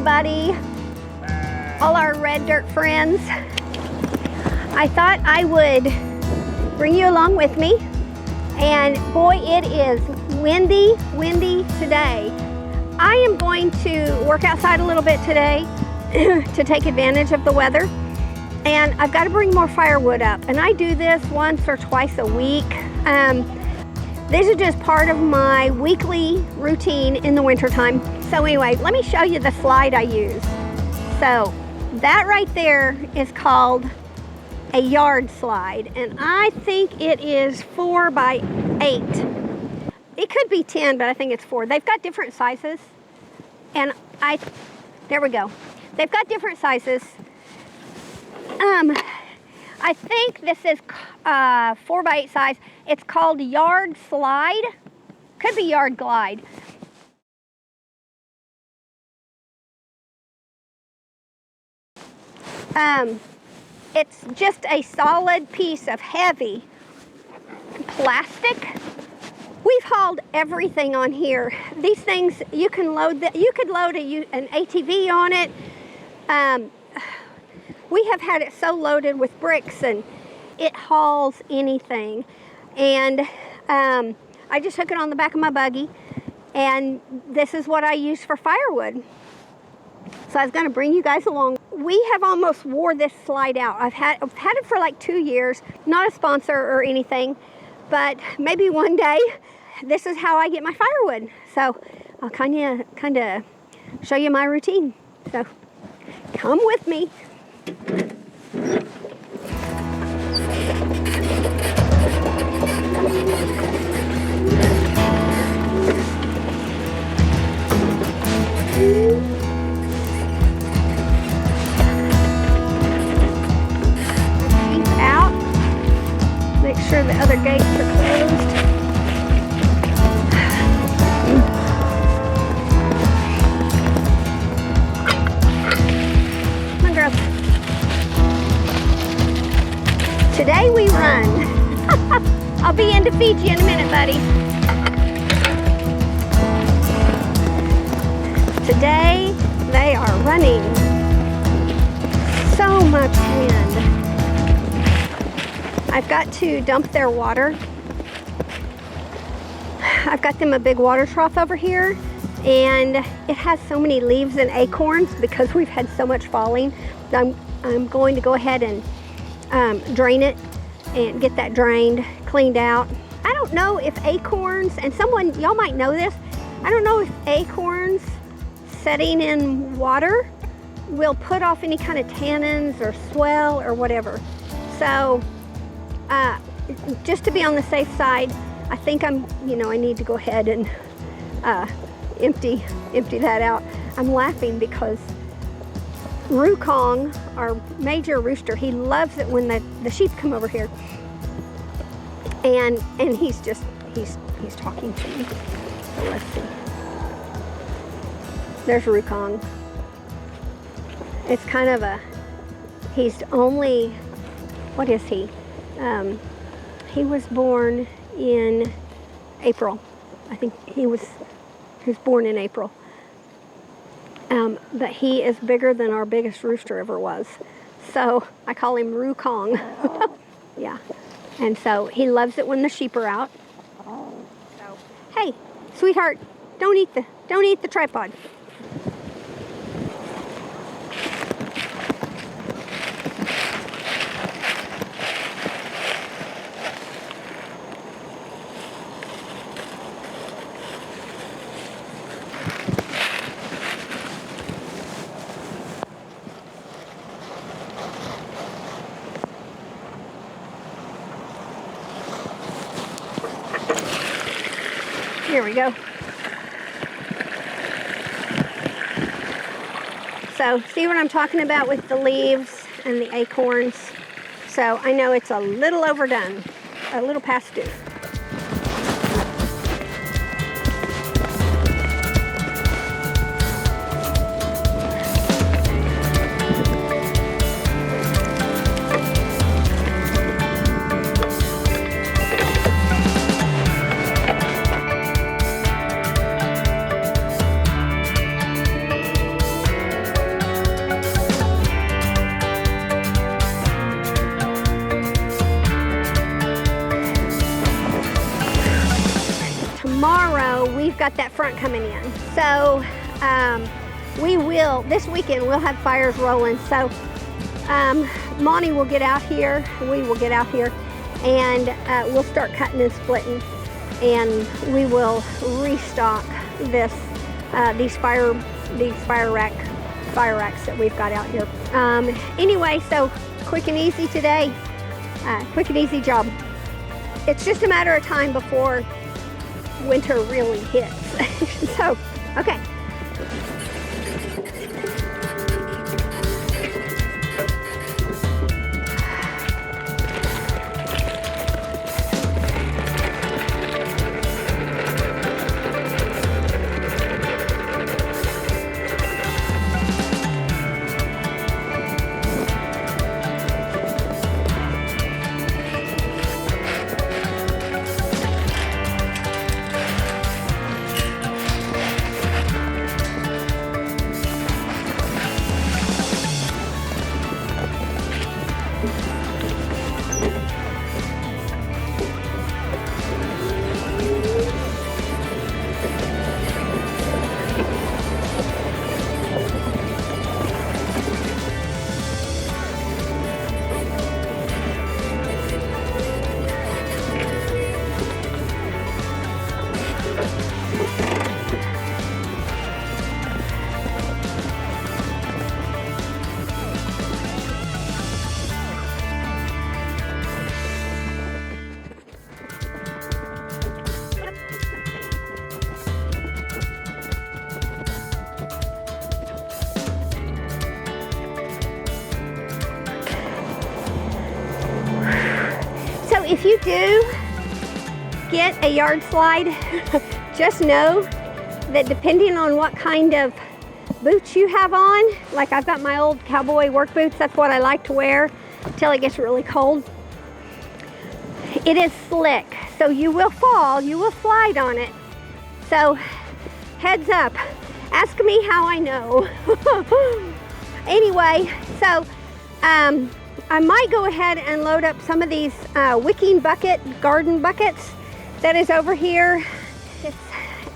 everybody, all our red dirt friends. I thought I would bring you along with me, and boy, it is windy today. I am going to work outside a little bit today to take advantage of the weather, and I've got to bring more firewood up, and I do this once or twice a week. This is just part of my weekly routine in the wintertime. So anyway, let me show you the slide I use. So that right there is called a yard slide, and I think it is 4 by 8. It could be 10, but I think it's 4. They've got different sizes, and there we go. They've got different sizes. I think this is 4 by 8 size. It's called yard slide. Could be yard glide. It's just a solid piece of heavy plastic. We've hauled everything on here. These things, you can load you could load an ATV on it. We have had it so loaded with bricks, and it hauls anything. And I just hook it on the back of my buggy, and this is what I use for firewood. So I was going to bring you guys along. We have almost wore this slide out. I've had it for like 2 years. Not a sponsor or anything, but maybe one day this is how I get my firewood. So I'll kind of show you my routine. So come with me. Out. Make sure the other gates are closed. Come on, girls. Today we run. I'll be in to feed you in a minute, buddy. Today they are running. So much wind. I've got to dump their water. I've got them a big water trough over here, and it has so many leaves and acorns because we've had so much falling. I'm going to go ahead and drain it and get that drained, cleaned out. I don't know if acorns, and y'all might know this, I don't know if acorns setting in water will put off any kind of tannins or swell or whatever. So just to be on the safe side, I think I need to go ahead and empty that out. I'm laughing because Rukong, our major rooster, he loves it when the sheep come over here, and he's talking to me. So let's see. There's Rukong. It's kind of he's only, what is he? He was born in April. I think he was born in April. But he is bigger than our biggest rooster ever was. So I call him Rukong. Yeah. And so he loves it when the sheep are out. So, hey, sweetheart, don't eat the tripod. Here we go. So see what I'm talking about with the leaves and the acorns? So I know it's a little overdone, a little past due. tomorrow we've got that front coming in. So this weekend we'll have fires rolling. So Monty will get out here, we will get out here, and we'll start cutting and splitting, and we will restock these fire racks that we've got out here. Anyway, so quick and easy today, quick and easy job. It's just a matter of time before winter really hits. So, okay. If you do get a yard slide, just know that depending on what kind of boots you have on, like I've got my old cowboy work boots, that's what I like to wear till it gets really cold. It is slick, so you will fall, you will slide on it. So heads up, ask me how I know. Anyway, so I might go ahead and load up some of these wicking garden buckets that is over here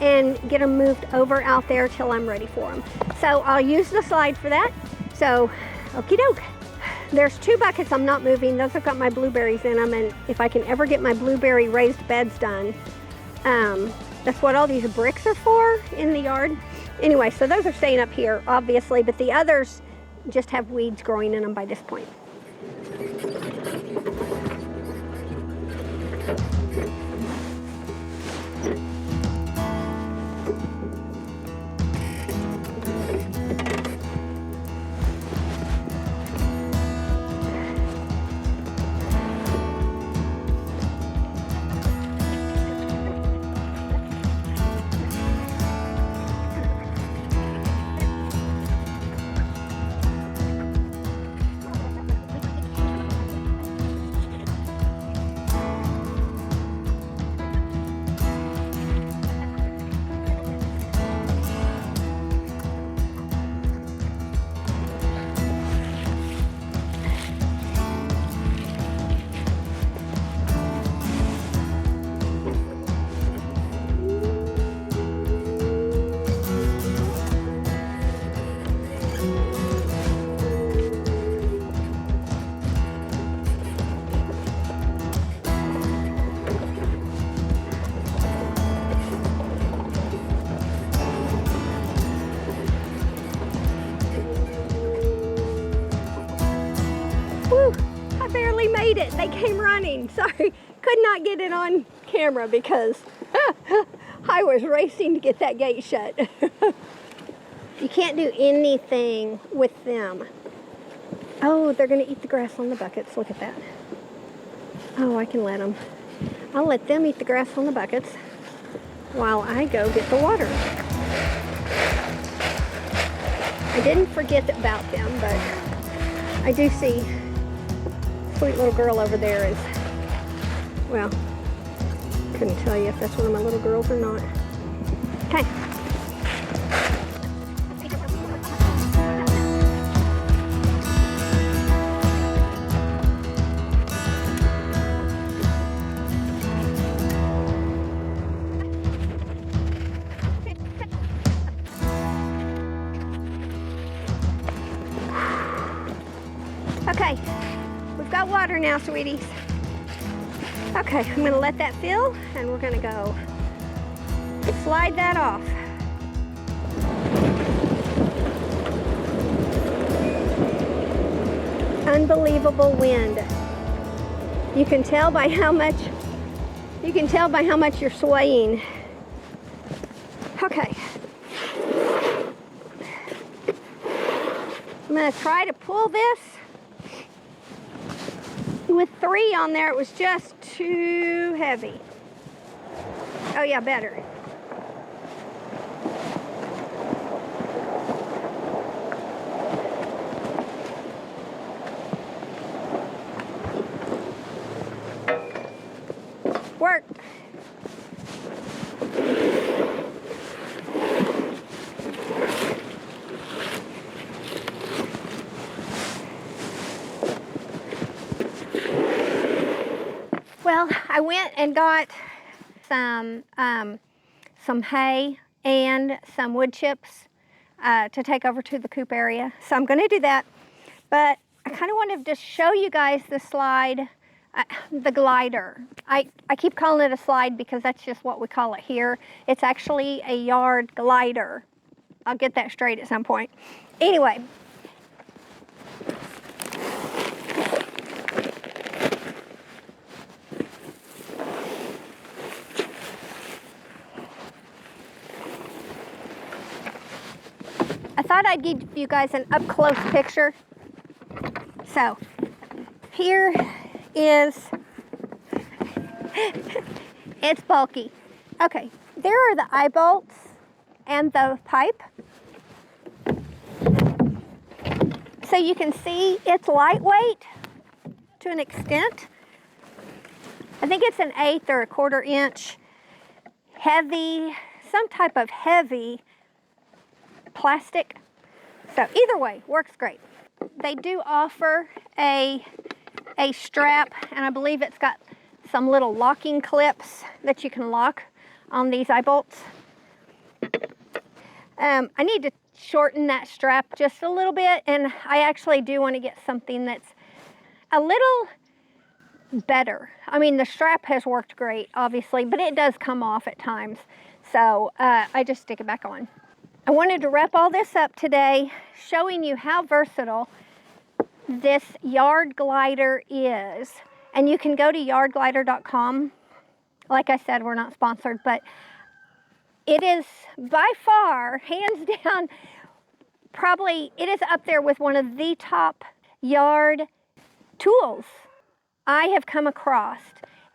and get them moved over out there till I'm ready for them. So I'll use the slide for that. So, okie doke. There's 2 buckets I'm not moving. Those have got my blueberries in them, and if I can ever get my blueberry raised beds done, that's what all these bricks are for in the yard. Anyway, so those are staying up here, obviously, but the others just have weeds growing in them by this point. It. They came running. Sorry, could not get it on camera because I was racing to get that gate shut. You can't do anything with them. Oh, they're gonna eat the grass on the buckets. Look at that. Oh, I can let them. I'll let them eat the grass on the buckets while I go get the water. I didn't forget about them, but I do see sweet little girl over there is, well, couldn't tell you if that's one of my little girls or not. Okay. hot water now, sweeties. Okay, I'm gonna let that fill and we're gonna go slide that off. Unbelievable wind. You can tell by how much you're swaying. Okay. I'm gonna try to pull this. With 3 on there, it was just too heavy. Oh yeah, better. Worked. Well, I went and got some hay and some wood chips to take over to the coop area. So I'm going to do that. But I kind of wanted to show you guys the slide, the glider. I keep calling it a slide because that's just what we call it here. It's actually a yard glider. I'll get that straight at some point. Anyway. I thought I'd give you guys an up-close picture. So, here is, it's bulky. Okay, there are the eye bolts and the pipe. So you can see it's lightweight to an extent. I think it's an 1/8 or 1/4 inch. Heavy, some type of heavy plastic. So either way, works great. They do offer a strap, and I believe it's got some little locking clips that you can lock on these eye bolts. I need to shorten that strap just a little bit, and I actually do want to get something that's a little better. I mean, the strap has worked great, obviously, but it does come off at times. So I just stick it back on. I wanted to wrap all this up today, showing you how versatile this yard glider is. And you can go to yardglider.com. Like I said, we're not sponsored, but it is by far, hands down, probably it is up there with one of the top yard tools I have come across.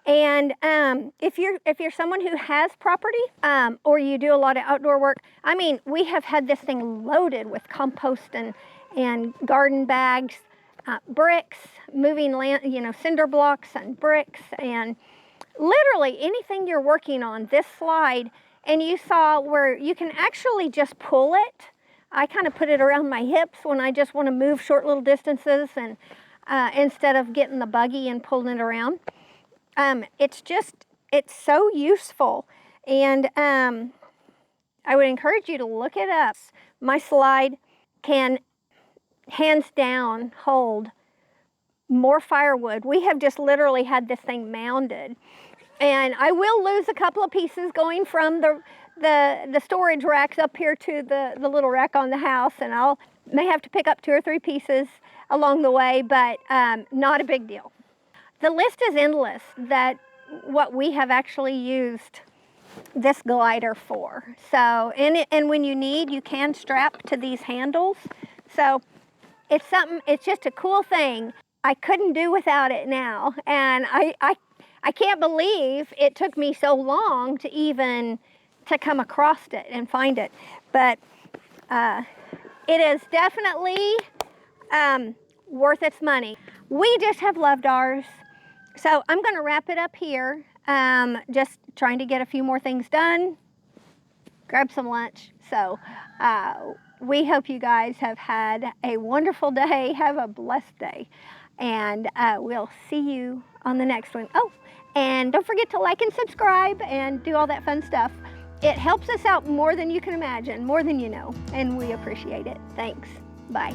And if you're someone who has property or you do a lot of outdoor work, I mean, we have had this thing loaded with compost and garden bags, bricks, moving land, cinder blocks and bricks, and literally anything you're working on. This slide, and you saw where you can actually just pull it. I kind of put it around my hips when I just want to move short little distances, and instead of getting the buggy and pulling it around. It's so useful, and I would encourage you to look it up. My slide can hands down hold more firewood. We have just literally had this thing mounded, and I will lose a couple of pieces going from the storage racks up here to the little rack on the house, and I'll may have to pick up 2 or 3 pieces along the way, but not a big deal. The list is endless that what we have actually used this glider for. So, and when you need, you can strap to these handles. So it's just a cool thing. I couldn't do without it now. And I can't believe it took me so long to come across it and find it. But it is definitely worth its money. We just have loved ours. So I'm going to wrap it up here, just trying to get a few more things done, grab some lunch. So we hope you guys have had a wonderful day. Have a blessed day. And we'll see you on the next one. Oh, and don't forget to like and subscribe and do all that fun stuff. It helps us out more than you can imagine, more than you know, and we appreciate it. Thanks. Bye.